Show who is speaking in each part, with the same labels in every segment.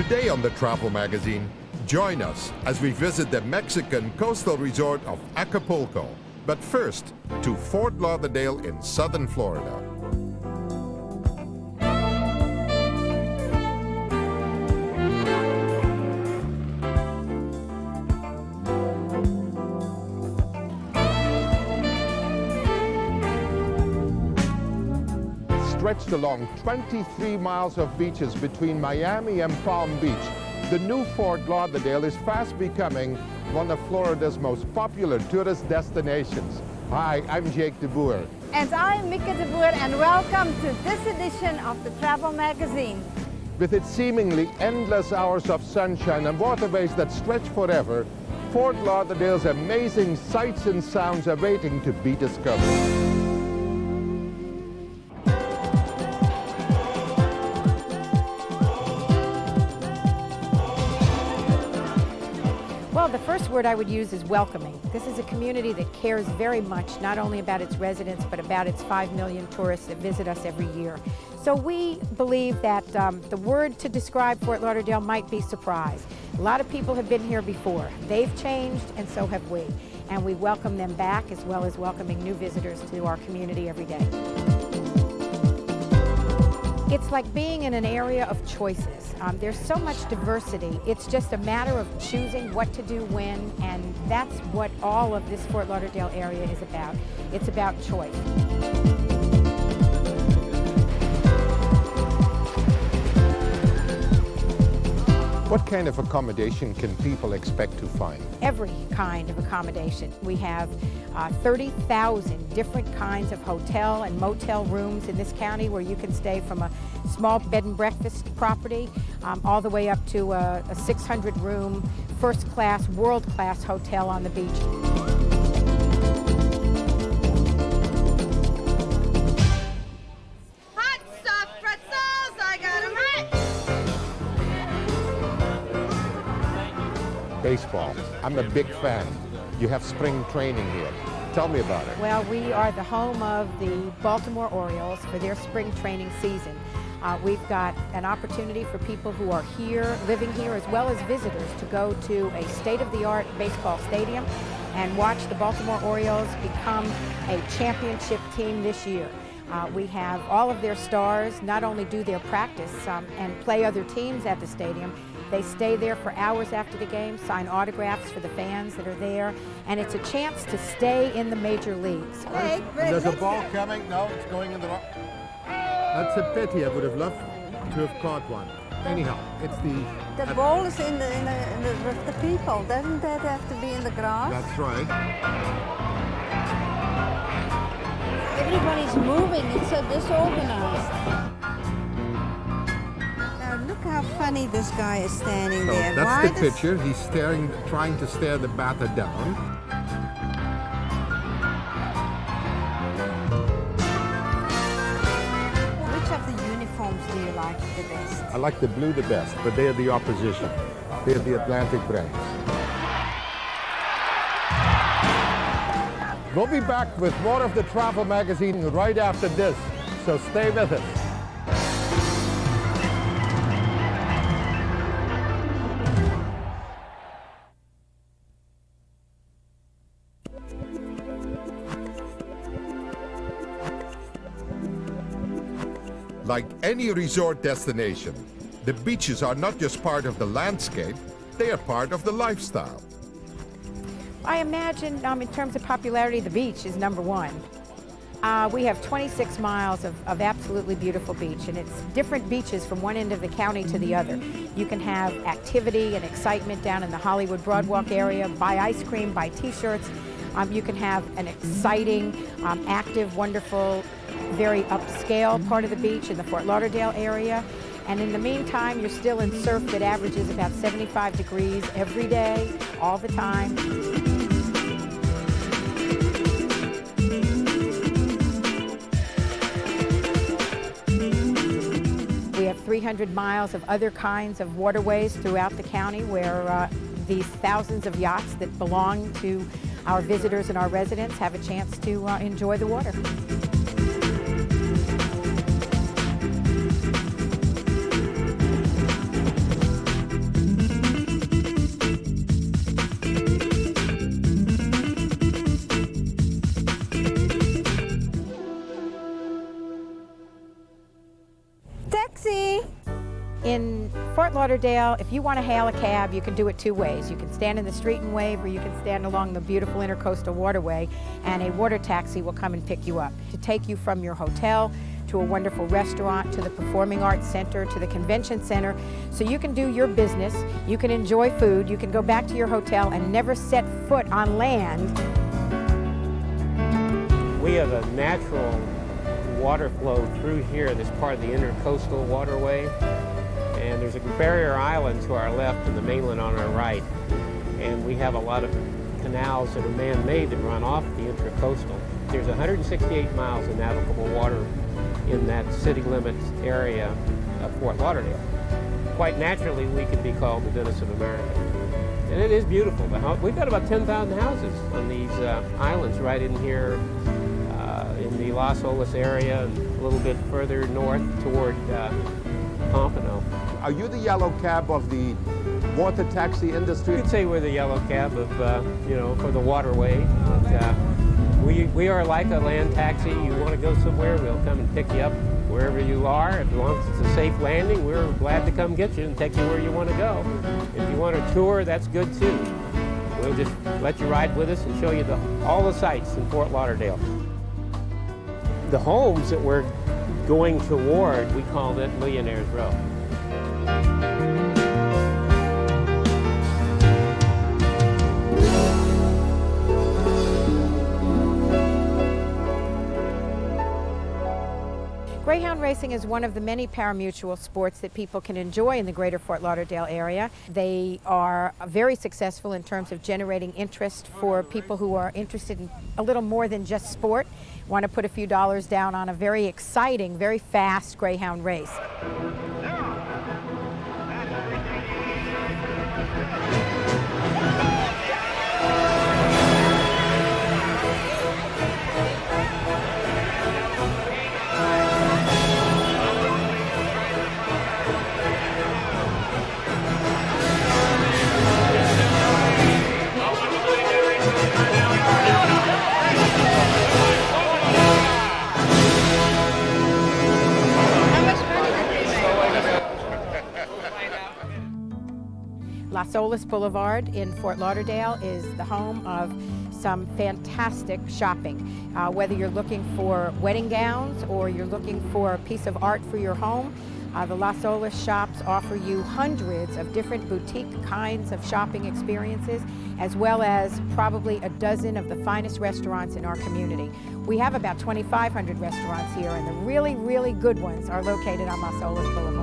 Speaker 1: Today on the Travel Magazine, join us as we visit the Mexican coastal resort of Acapulco. But first, to Fort Lauderdale in southern Florida. Stretched along 23 miles of beaches between Miami and Palm Beach, the new Fort Lauderdale is fast becoming one of Florida's most popular tourist destinations. Hi, I'm Jake de Boer.
Speaker 2: And I'm Mieke de Boer, and welcome to this edition of the Travel Magazine.
Speaker 1: With its seemingly endless hours of sunshine and waterways that stretch forever, Fort Lauderdale's amazing sights and sounds are waiting to be discovered.
Speaker 3: Well, the first word I would use is welcoming. This is a community that cares very much, not only about its residents, but about its 5 million tourists that visit us every year. So we believe that the word to describe Fort Lauderdale might be surprise. A lot of people have been here before. They've changed, and so have we. And we welcome them back, as well as welcoming new visitors to our community every day. It's like being in an area of choices. There's so much diversity. It's just a matter of choosing what to do when, and that's what all of this Fort Lauderdale area is about. It's about choice.
Speaker 1: What kind of accommodation can people expect to find?
Speaker 3: Every kind of accommodation. We have 30,000 different kinds of hotel and motel rooms in this county, where you can stay from a small bed and breakfast property all the way up to a 600-room, first-class, world-class hotel on the beach.
Speaker 1: Baseball. I'm a big fan. You have spring training here. Tell me about it.
Speaker 3: Well, we are the home of the Baltimore Orioles for their spring training season. We've got an opportunity for people who are here, living here, as well as visitors, to go to a state-of-the-art baseball stadium and watch the Baltimore Orioles become a championship team this year. We have all of their stars not only do their practice and play other teams at the stadium, they stay there for hours after the game, sign autographs for the fans that are there, and it's a chance to stay in the major leagues.
Speaker 2: Hey,
Speaker 1: There's a ball coming. No, it's going in the wrong. That's a pity. I would have loved to have caught one. Anyhow, it's
Speaker 2: the ball is in the with the people. Doesn't that have to be in the grass?
Speaker 1: That's right.
Speaker 2: Everybody's moving. It's so disorganized. Look how funny this guy is standing there.
Speaker 1: That's the pitcher. He's staring, trying to stare the batter down.
Speaker 2: Which of the uniforms do you like the best?
Speaker 1: I like the blue the best, but they're the opposition. They're the Atlantic Braves. We'll be back with more of the Travel Magazine right after this, so stay with us. Like any resort destination, the beaches are not just part of the landscape, they are part of the lifestyle.
Speaker 3: I imagine, in terms of popularity, the beach is number one. We have 26 miles of absolutely beautiful beach, and it's different beaches from one end of the county to the other. You can have activity and excitement down in the Hollywood Broadwalk area, buy ice cream, buy t-shirts. You can have an exciting, active, wonderful, very upscale part of the beach in the Fort Lauderdale area. And in the meantime, you're still in surf that averages about 75 degrees every day, all the time. We have 300 miles of other kinds of waterways throughout the county where these thousands of yachts that belong to our visitors and our residents have a chance to enjoy the water. Fort Lauderdale, if you want to hail a cab, you can do it two ways. You can stand in the street and wave, or you can stand along the beautiful intercoastal waterway, and a water taxi will come and pick you up to take you from your hotel to a wonderful restaurant, to the Performing Arts Center, to the Convention Center, so you can do your business, you can enjoy food, you can go back to your hotel and never set foot on land.
Speaker 4: We have a natural water flow through here that's part of the intercoastal waterway, and there's a barrier island to our left and the mainland on our right, and we have a lot of canals that are man-made that run off the intercoastal. There's 168 miles of navigable water in that city limits area of Fort Lauderdale. Quite naturally, we could be called the Venice of America. And it is beautiful. We've got about 10,000 houses on these islands right in here in the Las Olas area and a little bit further north toward Pompano.
Speaker 1: Are you the yellow cab of the water taxi industry?
Speaker 4: You could say we're the yellow cab of, for the waterway. We are like a land taxi. You want to go somewhere, we'll come and pick you up wherever you are. As long as it's a safe landing, we're glad to come get you and take you where you want to go. If you want a tour, that's good too. We'll just let you ride with us and show you all the sights in Fort Lauderdale. The homes that we're going toward, we call that Millionaire's Row.
Speaker 3: Greyhound racing is one of the many pari-mutuel sports that people can enjoy in the greater Fort Lauderdale area. They are very successful in terms of generating interest for people who are interested in a little more than just sport, want to put a few dollars down on a very exciting, very fast greyhound race. Las Olas Boulevard in Fort Lauderdale is the home of some fantastic shopping. Whether you're looking for wedding gowns or you're looking for a piece of art for your home, the Las Olas shops offer you hundreds of different boutique kinds of shopping experiences, as well as probably a dozen of the finest restaurants in our community. We have about 2,500 restaurants here, and the really, really good ones are located on Las Olas Boulevard.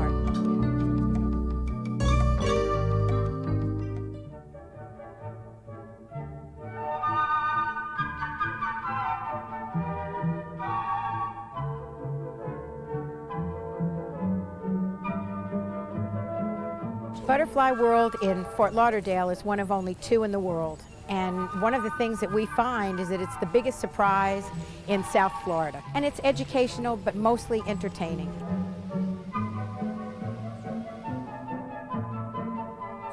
Speaker 3: Butterfly World in Fort Lauderdale is one of only two in the world. And one of the things that we find is that it's the biggest surprise in South Florida. And it's educational, but mostly entertaining.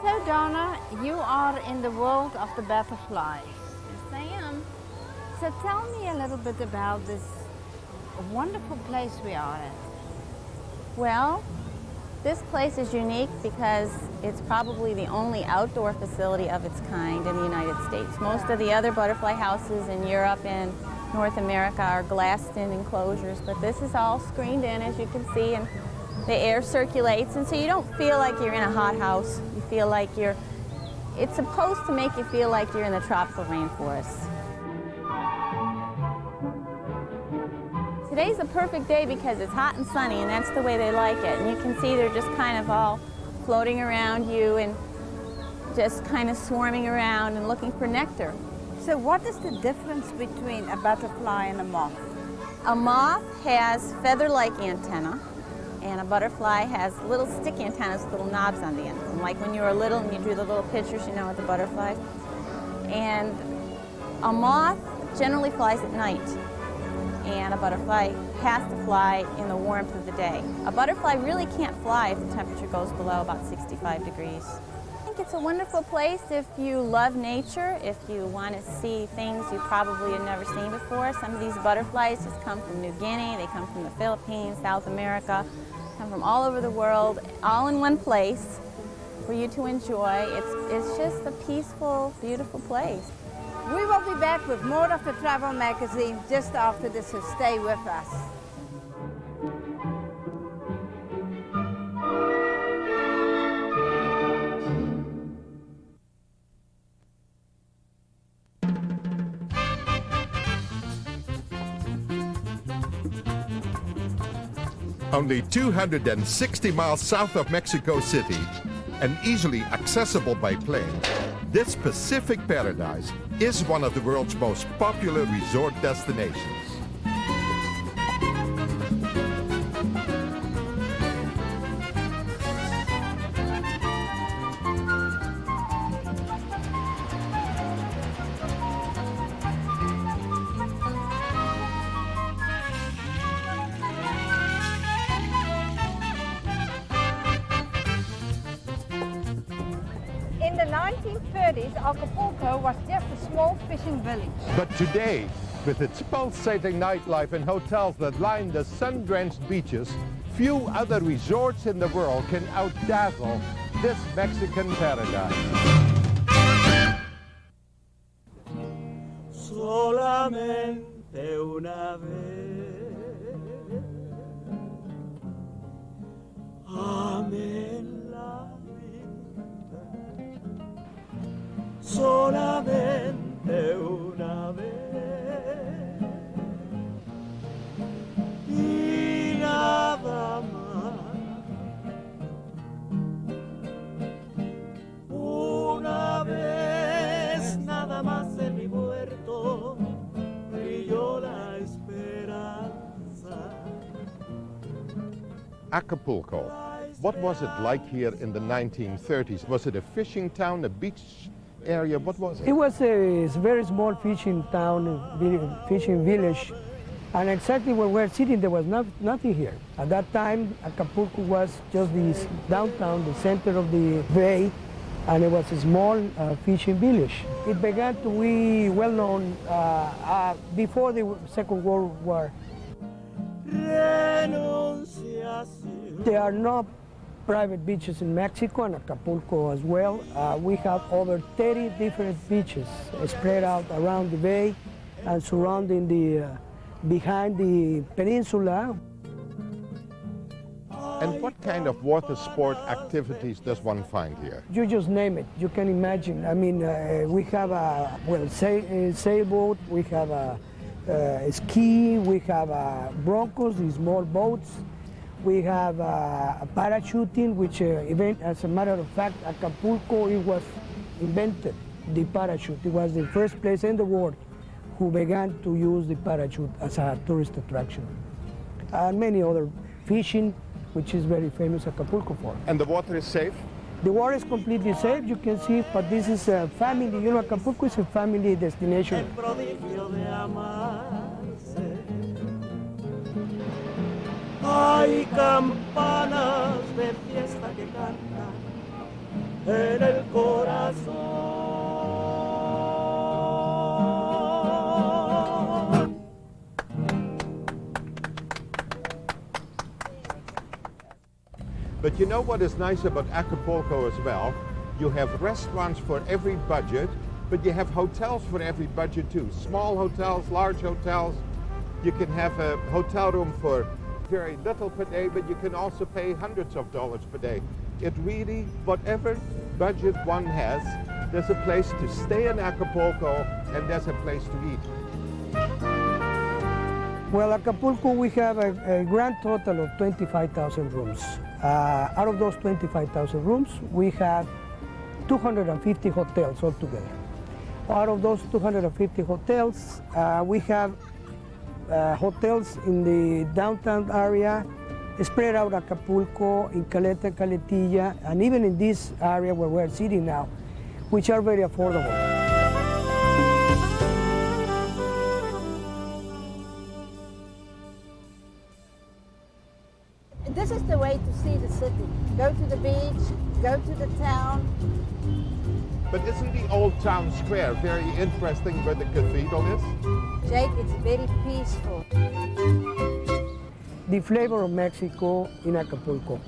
Speaker 2: So Donna, you are in the world of the butterflies.
Speaker 5: Yes, I am.
Speaker 2: So tell me a little bit about this wonderful place we are at.
Speaker 5: Well, this place is unique because it's probably the only outdoor facility of its kind in the United States. Most of the other butterfly houses in Europe and North America are glassed-in enclosures, but this is all screened in, as you can see, and the air circulates, and so you don't feel like you're in a hot house. You feel like it's supposed to make you feel like you're in the tropical rainforest. Today's a perfect day because it's hot and sunny, and that's the way they like it. And you can see they're just kind of all floating around you and just kind of swarming around and looking for nectar.
Speaker 2: So what is the difference between a butterfly and a moth?
Speaker 5: A moth has feather-like antennae, and a butterfly has little stick antennas with little knobs on the end. And like when you were little and you drew the little pictures, you know, with the butterflies. And a moth generally flies at night, and a butterfly has to fly in the warmth of the day. A butterfly really can't fly if the temperature goes below about 65 degrees. I think it's a wonderful place if you love nature, if you want to see things you probably have never seen before. Some of these butterflies just come from New Guinea, they come from the Philippines, South America. come from all over the world, all in one place for you to enjoy. It's just a peaceful, beautiful place.
Speaker 2: We will be back with more of the travel magazine just after this, so stay with us.
Speaker 1: Only 260 miles south of Mexico City and easily accessible by plane, this Pacific paradise is one of the world's most popular resort destinations.
Speaker 2: In the 1930s, Acapulco was just a small fishing village.
Speaker 1: But today, with its pulsating nightlife and hotels that line the sun-drenched beaches, few other resorts in the world can outdazzle this Mexican paradise.
Speaker 6: Solamente una vez amé la vida, solamente una vez y nada más. Una vez nada más en mi puerto brilló la esperanza.
Speaker 1: Acapulco. What was it like here in the 1930s? Was it a fishing town, a beach area? What was it?
Speaker 7: It was a very small fishing town, fishing village, and exactly where we're sitting, there was nothing here. At that time, Acapulco was just the downtown, the center of the bay, and it was a small fishing village. It began to be well known before the Second World War. There are no private beaches in Mexico and Acapulco as well. We have over 30 different beaches spread out around the bay and surrounding behind the peninsula.
Speaker 1: And what kind of water sport activities does one find here?
Speaker 7: You just name it. You can imagine. I mean, we have a sailboat, we have a ski, we have broncos, these small boats. We have parachuting, which as a matter of fact, Acapulco, it was invented, the parachute. It was the first place in the world who began to use the parachute as a tourist attraction. And many other fishing, which is very famous, Acapulco Fort.
Speaker 1: And the water is safe?
Speaker 7: The water is completely safe, you can see, but this is a family, you know, Acapulco is a family destination.
Speaker 6: Hay campanas de fiesta que cantan en el corazón.
Speaker 1: But you know what is nice about Acapulco as well? You have restaurants for every budget, but you have hotels for every budget too. Small hotels, large hotels. You can have a hotel room for very little per day, but you can also pay hundreds of dollars per day. It really, whatever budget one has, there's a place to stay in Acapulco and there's a place to eat.
Speaker 7: Well, Acapulco, we have a grand total of 25,000 rooms. Out of those 25,000 rooms, we have 250 hotels altogether. Out of those 250 hotels, we have hotels in the downtown area, spread out Acapulco, in Caleta, Caletilla, and even in this area where we're sitting now, which are very affordable.
Speaker 2: This is the way to see the city. Go to the beach, go to the town.
Speaker 1: But isn't the old town square very interesting where the cathedral is?
Speaker 2: Jake, it's very peaceful.
Speaker 7: the flavor of Mexico in Acapulco.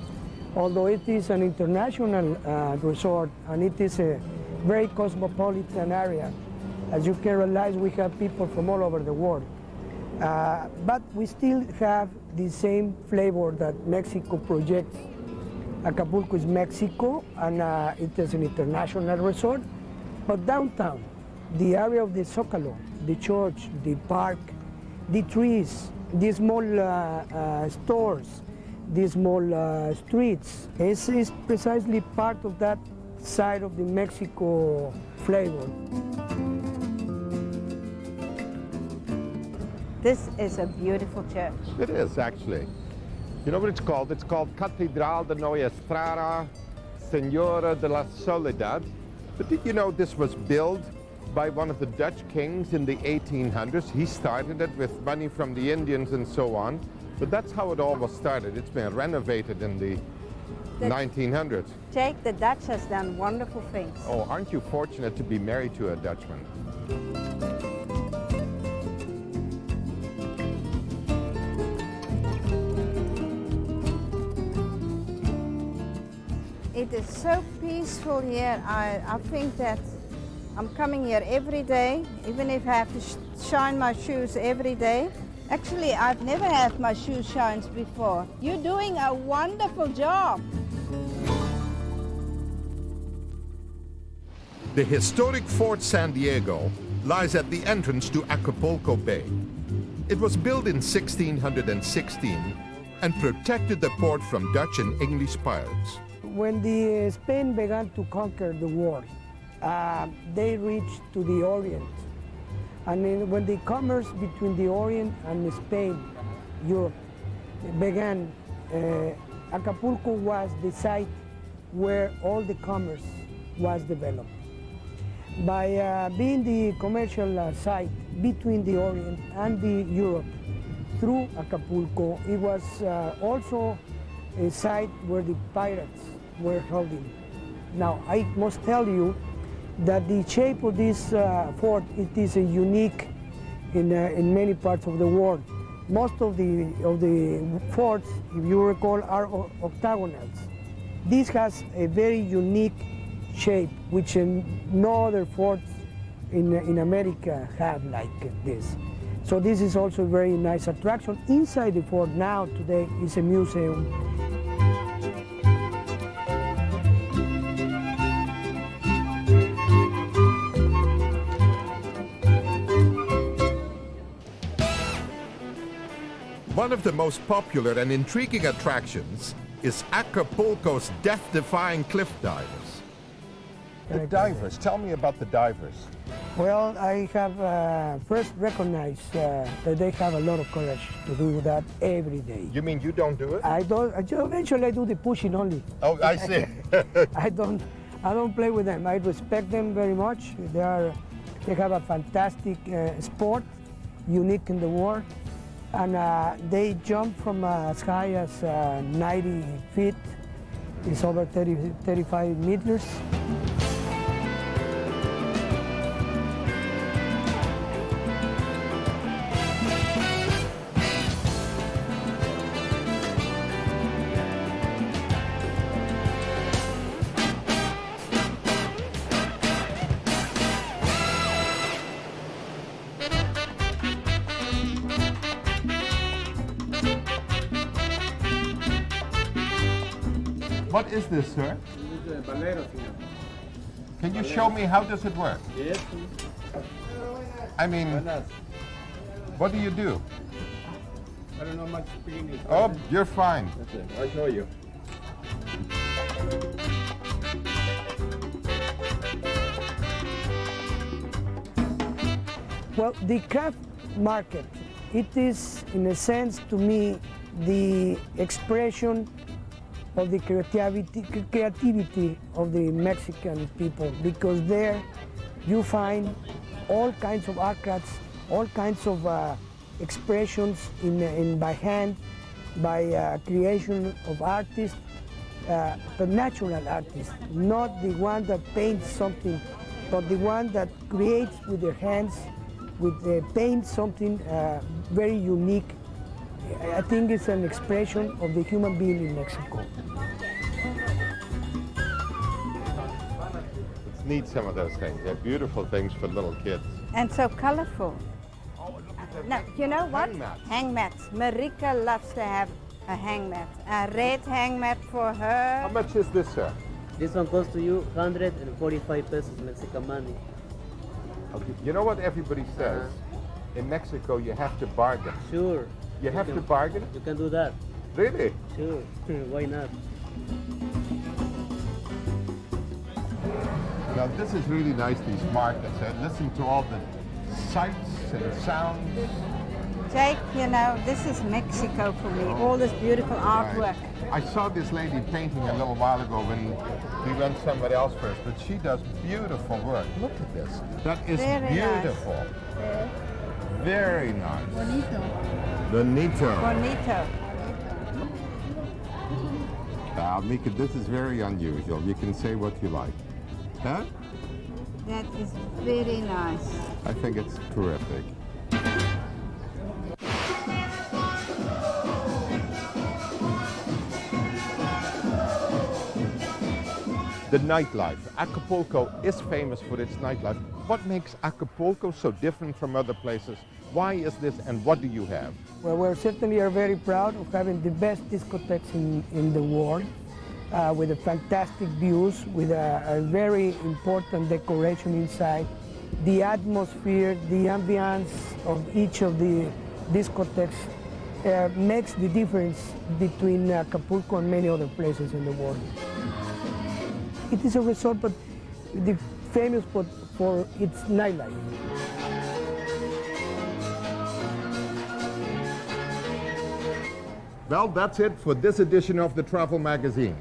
Speaker 7: Although it is an international resort and it is a very cosmopolitan area, as you can realize, we have people from all over the world. But we still have the same flavor that Mexico projects. Acapulco is Mexico, and it is an international resort. But downtown, the area of the Zócalo, the church, the park, the trees, the small stores, the small streets, is precisely part of that side of the Mexico flavor.
Speaker 2: This is a beautiful church.
Speaker 1: It is, actually. You know what it's called? It's called Catedral de Nuestra Señora de la Soledad. But did you know this was built by one of the Dutch kings in the 1800s? He started it with money from the Indians and so on. But that's how it all was started. It's been renovated in the 1900s.
Speaker 2: Jake, the Dutch has done wonderful things.
Speaker 1: Oh, aren't you fortunate to be married to a Dutchman?
Speaker 2: It is so peaceful here. I think that I'm coming here every day, even if I have to shine my shoes every day. Actually, I've never had my shoes shined before. You're doing a wonderful job.
Speaker 1: The historic Fort San Diego lies at the entrance to Acapulco Bay. It was built in 1616 and protected the port from Dutch and English pirates.
Speaker 7: When the Spain began to conquer the world, they reached to the Orient. And when the commerce between the Orient and Spain, Europe, began, Acapulco was the site where all the commerce was developed. By being the commercial site between the Orient and the Europe through Acapulco, it was also a site where the pirates were holding. Now, I must tell you that the shape of this fort, it is unique in many parts of the world. Most of the forts, if you recall, are octagonals. This has a very unique shape, which no other forts in America have like this. So this is also a very nice attraction. Inside the fort now, today, is a museum.
Speaker 1: One of the most popular and intriguing attractions is Acapulco's death-defying cliff divers. The divers, tell me about the divers.
Speaker 7: Well, I have first recognized that they have a lot of courage to do that every day.
Speaker 1: You mean you don't do it?
Speaker 7: I don't. Eventually, I do the pushing only.
Speaker 1: Oh, I see.
Speaker 7: I don't play with them. I respect them very much. They have a fantastic sport, unique in the world, and they jump from as high as 90 feet. It's over 35 meters.
Speaker 1: What is this, sir?
Speaker 8: This is Valero, señor.
Speaker 1: Can you show me how does it work?
Speaker 8: Yes.
Speaker 1: I mean, what do you do?
Speaker 8: I don't know much speak English.
Speaker 1: Oh, you're fine.
Speaker 8: That's it. I'll show you.
Speaker 7: Well, the craft market, it is, in a sense, to me, the expression of the creativity of the Mexican people, because there you find all kinds of art crafts, all kinds of expressions by hand, by creation of artists, but natural artists, not the one that paints something, but the one that creates with their hands, paints something very unique I think it's an expression of the human being in Mexico.
Speaker 1: Let's need some of those things. They're beautiful things for little kids.
Speaker 2: And so colorful. No, you know what?
Speaker 1: Hang mats.
Speaker 2: Hang mats. Marika loves to have a hang mat. A red hang mat for her.
Speaker 1: How much is this, sir?
Speaker 9: This one costs to you 145 pesos Mexican money.
Speaker 1: Okay. You know what everybody says? In Mexico, you have to bargain.
Speaker 9: Sure.
Speaker 1: You have to bargain?
Speaker 9: You can do that.
Speaker 1: Really?
Speaker 9: Sure. Why not?
Speaker 1: Now, this is really nice, these markets. Listen to all the sights and sounds.
Speaker 2: Jake, you know, this is Mexico for me. All this beautiful artwork.
Speaker 1: I saw this lady painting a little while ago when we went somewhere else first, but she does beautiful work. Look at this. That is
Speaker 2: Very
Speaker 1: beautiful.
Speaker 2: nice.
Speaker 1: Very nice.
Speaker 2: Bonito.
Speaker 1: Bonito.
Speaker 2: Bonito.
Speaker 1: Mika, this is very unusual. You can say what you like. Huh?
Speaker 2: That is very nice.
Speaker 1: I think it's terrific. The nightlife. Acapulco is famous for its nightlife. What makes Acapulco so different from other places? Why is this, and what do you have?
Speaker 7: Well, we certainly are very proud of having the best discotheques in the world, with the fantastic views, with a very important decoration inside. The atmosphere, the ambience of each of the discotheques makes the difference between Acapulco and many other places in the world. It is a resort, but the famous for its nightlife.
Speaker 1: Well, that's it for this edition of the Travel Magazine.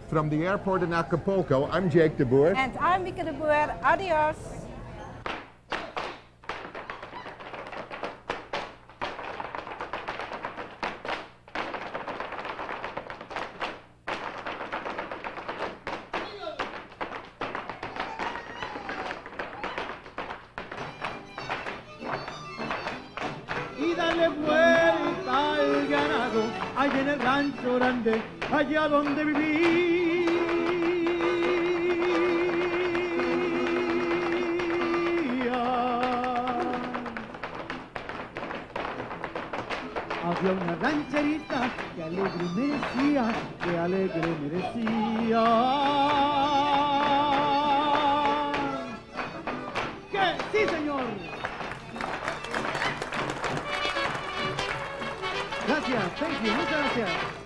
Speaker 1: From the airport in Acapulco, I'm Jake de Boer.
Speaker 2: And I'm Mika de Boer. Adios.
Speaker 6: Y dale vuelta al ganado, allá en el rancho grande, allá donde vivía. Había una rancherita que alegre merecía, que alegre merecía. ¡Que sí, señor! Gracias, thank you, muchas gracias.